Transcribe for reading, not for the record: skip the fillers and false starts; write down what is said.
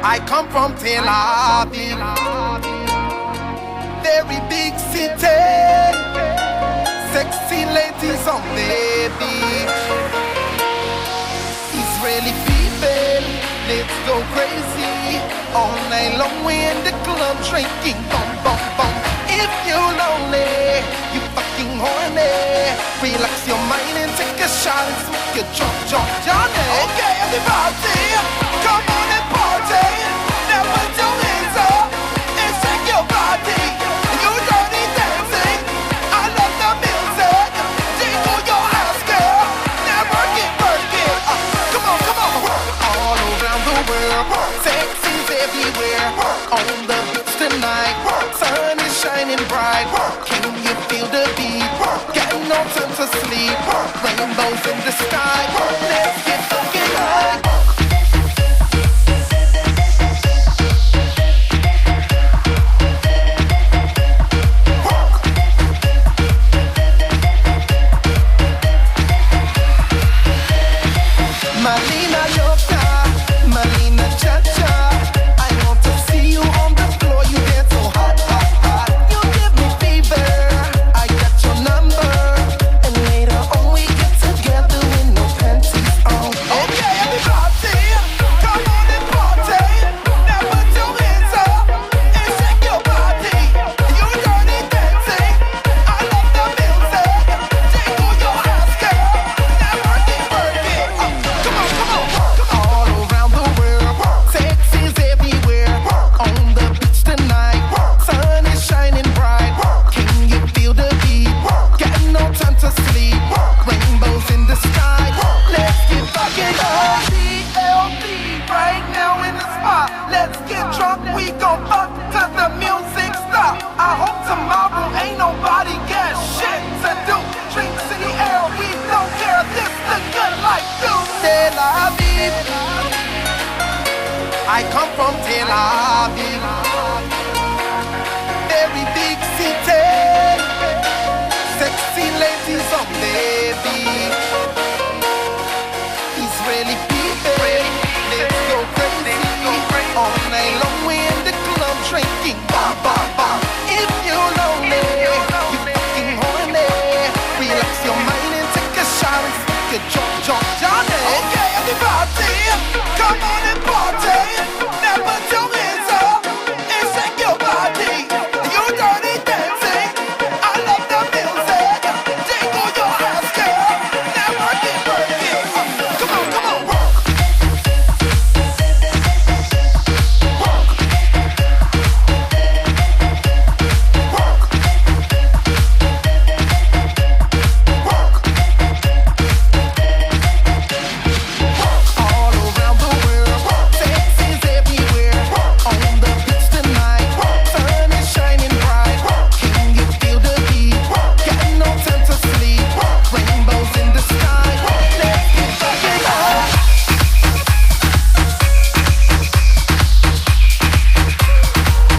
I come from Tel Aviv, very big city, sexy ladies on the beach, Israeli people, let's go crazy, all night long we in the club drinking, bum bum bum. If you're lonely, you fucking horny, relax your mind and take a shot and smoke your jump, Johnny. Okay, everybody, come on and party. Now put your hands up and shake your body. You dirty dancing, I love the music. Jingle your ass, girl. Now work it. Come on, work all around the world. Sexy's everywhere. On the beach tonight, sun is shining bright. Can you feel the beat? Got no time to sleep. Rainbows in the sky. Let's get fucking high. Malina Yoka, Malina Cha-Cha, I want to see you on the floor, you dance so hot, hot, hot. You give me fever, I got your number, and later on we get together with no panties on. Okay, everybody, come on and party. Now put your hands up and shake your body. You dirty dancing, I love the music. Jingle your ass, girl. Now work it. Come on, all around the world, sexy's everywhere. On the beach tonight, sun is shining bright. Can you feel the beat? Got no time to sleep. Rainbows in the sky. Let's get fucking up. CLB right now in the spot. Let's get drunk, we gon' fuck till the music stop. I hope tomorrow ain't nobody got shit to do. Drinks in the air, we don't care. This the good life, dude. Tel Aviv, I come from Tel Aviv.